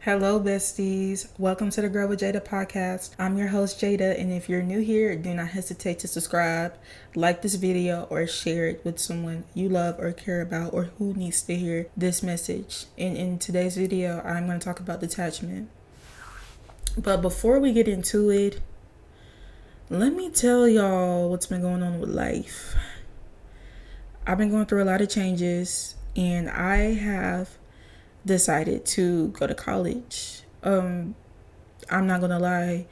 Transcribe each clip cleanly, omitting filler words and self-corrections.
Hello, besties. Welcome to the Grow with Jada podcast. I'm your host, Jada, and if you're new here, do not hesitate to subscribe, like this video, or share it with someone you love or care about or who needs to hear this message. And in today's video, I'm going to talk about detachment. But before we get into it, let me tell y'all what's been going on with life. I've been going through a lot of changes, and I have decided to go to college. I'm not gonna lie,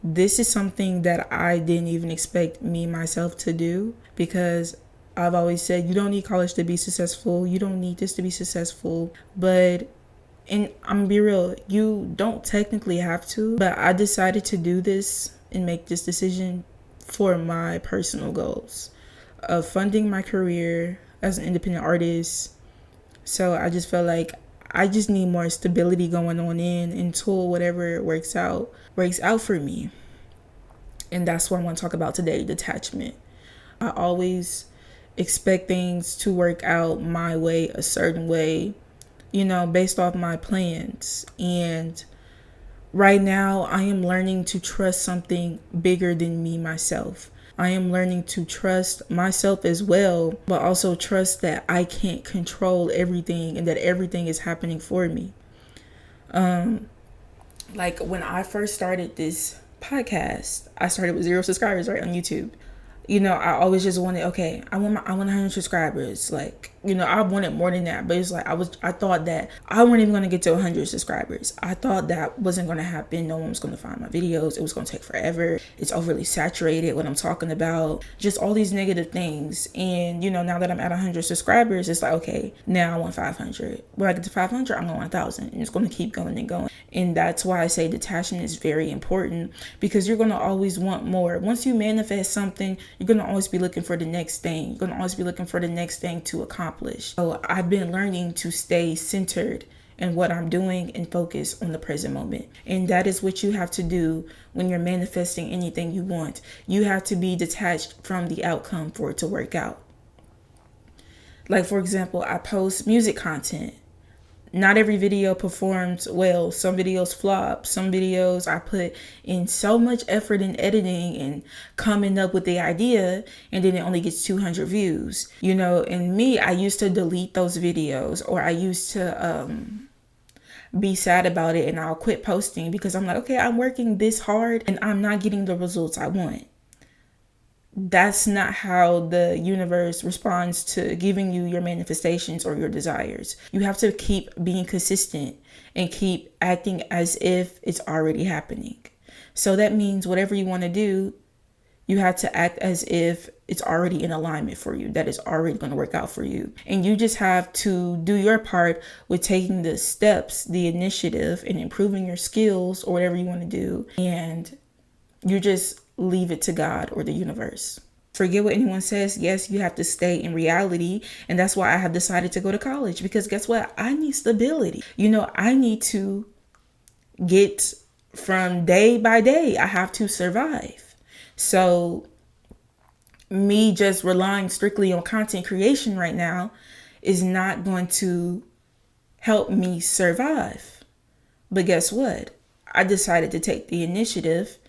this is something that I didn't even expect me myself to do, because I've always said you don't need college to be successful, you don't need this to be successful. And I'm gonna be real, you don't technically have to, but I decided to do this and make this decision for my personal goals of funding my career as an independent artist. So I just felt like I just need more stability going on until whatever works out for me. And that's what I want to talk about today, detachment. I always expect things to work out my way, a certain way, based off my plans. And right now I am learning to trust something bigger than me, myself. I am learning to trust myself as well, but also trust that I can't control everything and that everything is happening for me. Like when I first started this podcast, I started with 0 subscribers, right, on YouTube. I always just wanted, okay, I want 100 subscribers. Like, I wanted more than that, but it's like I thought that I wasn't even going to get to 100 subscribers. I thought that wasn't going to happen. No one was going to find my videos. It was going to take forever. It's overly saturated what I'm talking about. Just all these negative things. And, now that I'm at 100 subscribers, it's like, okay, now I want 500. When I get to 500, I'm going 1,000. And it's going to keep going and going. And that's why I say detachment is very important, because you're going to always want more. Once you manifest something, you're going to always be looking for the next thing. You're going to always be looking for the next thing to accomplish. So I've been learning to stay centered in what I'm doing and focus on the present moment. And that is what you have to do when you're manifesting anything you want. You have to be detached from the outcome for it to work out. Like, for example, I post music content. Not every video performs well. Some videos flop. Some videos I put in so much effort in editing and coming up with the idea, and then it only gets 200 views. And me, I used to delete those videos, or I used to be sad about it, and I'll quit posting because I'm like, okay, I'm working this hard and I'm not getting the results I want. That's not how the universe responds to giving you your manifestations or your desires. You have to keep being consistent and keep acting as if it's already happening. So that means whatever you want to do, you have to act as if it's already in alignment for you, that it's already going to work out for you. And you just have to do your part with taking the steps, the initiative, and improving your skills or whatever you want to do. And you just leave it to God or the universe. Forget what anyone says. Yes, you have to stay in reality. And that's why I have decided to go to college, because guess what? I need stability. I need to get from day by day. I have to survive. So me just relying strictly on content creation right now is not going to help me survive. But guess what? I decided to take the initiative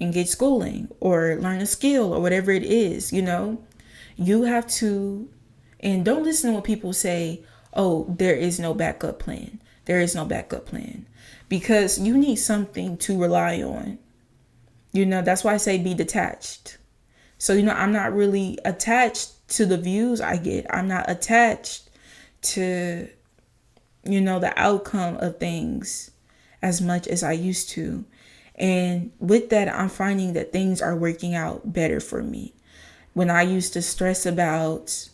and get schooling or learn a skill or whatever it is. You have to, and don't listen to what people say, oh, there is no backup plan. There is no backup plan, because you need something to rely on. That's why I say be detached. So, I'm not really attached to the views I get. I'm not attached to, the outcome of things as much as I used to. And with that, I'm finding that things are working out better for me. When I used to stress about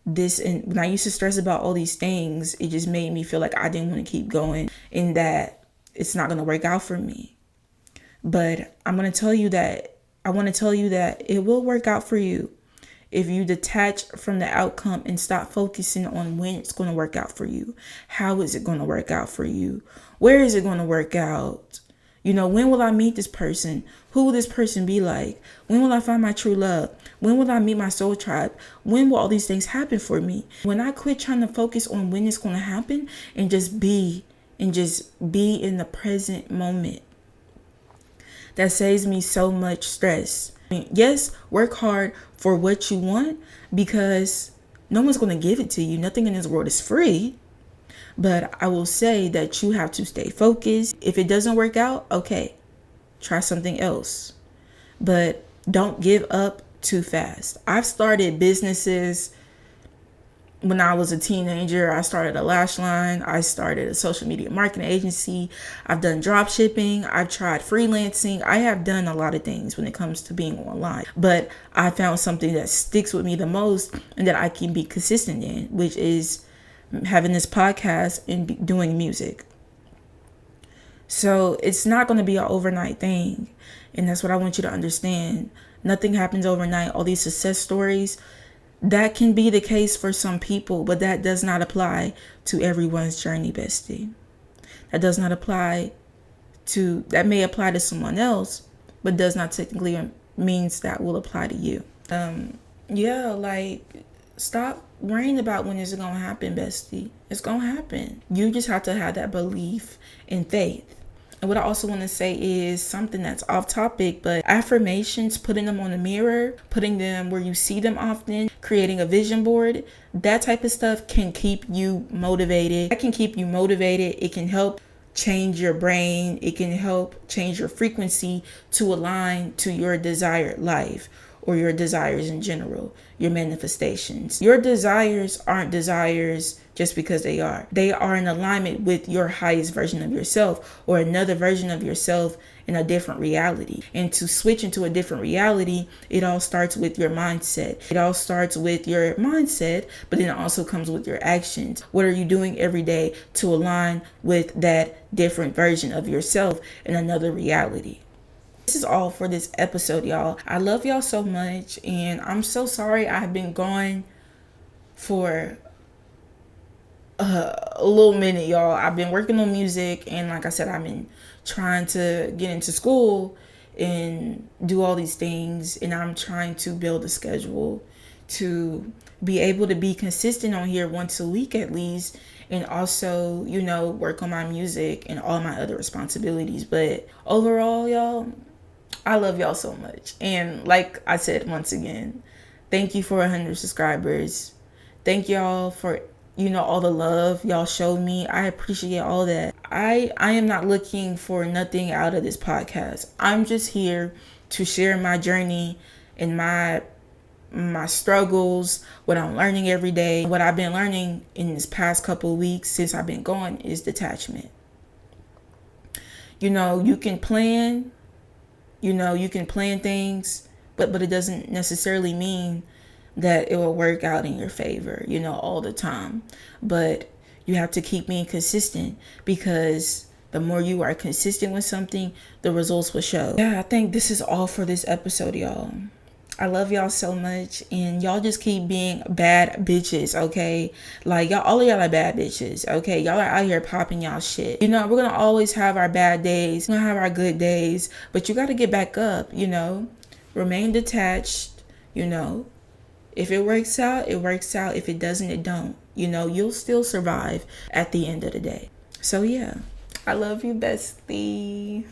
this, and when I used to stress about all these things, it just made me feel like I didn't want to keep going and that it's not going to work out for me. But I want to tell you that it will work out for you if you detach from the outcome and stop focusing on when it's going to work out for you. How is it going to work out for you? Where is it going to work out? When will I meet this person? Who will this person be like? When will I find my true love? When will I meet my soul tribe? When will all these things happen for me? When I quit trying to focus on when it's going to happen and just be and just be in the present moment. That saves me so much stress. I mean, yes, work hard for what you want, because no one's going to give it to you. Nothing in this world is free. But I will say that you have to stay focused. If it doesn't work out, okay, try something else. But don't give up too fast. I've started businesses when I was a teenager. I started a lash line. I started a social media marketing agency. I've done drop shipping. I've tried freelancing. I have done a lot of things when it comes to being online. But I found something that sticks with me the most and that I can be consistent in, which is having this podcast and doing music. So it's not going to be an overnight thing. And that's what I want you to understand. Nothing happens overnight. All these success stories, that can be the case for some people, but that does not apply to everyone's journey, bestie. That does not apply to, that may apply to someone else, but does not technically means that will apply to you. Stop worrying about when it's going to happen, bestie. It's going to happen. You just have to have that belief and faith. And what I also want to say is something that's off topic, but affirmations, putting them on the mirror, putting them where you see them often, creating a vision board, that type of stuff can keep you motivated. That can keep you motivated. It can help change your brain. It can help change your frequency to align to your desired life or your desires in general, your manifestations. Your desires aren't desires just because they are. They are in alignment with your highest version of yourself or another version of yourself in a different reality. And to switch into a different reality, it all starts with your mindset. It all starts with your mindset, but then it also comes with your actions. What are you doing every day to align with that different version of yourself in another reality? This is all for this episode, y'all. I love y'all so much, and I'm so sorry I've been gone for a little minute, y'all. I've been working on music, and like I said, I've been trying to get into school and do all these things, and I'm trying to build a schedule to be able to be consistent on here once a week at least, and also, work on my music and all my other responsibilities. But overall, y'all, I love y'all so much. And like I said, once again, thank you for 100 subscribers. Thank y'all for, all the love y'all showed me. I appreciate all that. I am not looking for nothing out of this podcast. I'm just here to share my journey and my struggles, what I'm learning every day. What I've been learning in this past couple of weeks since I've been gone is detachment. You can plan. You can plan things, but it doesn't necessarily mean that it will work out in your favor, all the time. But you have to keep being consistent, because the more you are consistent with something, the results will show. Yeah, I think this is all for this episode, y'all. I love y'all so much, and y'all just keep being bad bitches, okay? Like, y'all, all of y'all are bad bitches, okay? Y'all are out here popping y'all shit. We're gonna always have our bad days, we're gonna have our good days, but you gotta get back up, Remain detached, If it works out, it works out. If it doesn't, it don't. You'll still survive at the end of the day. So yeah, I love you, bestie.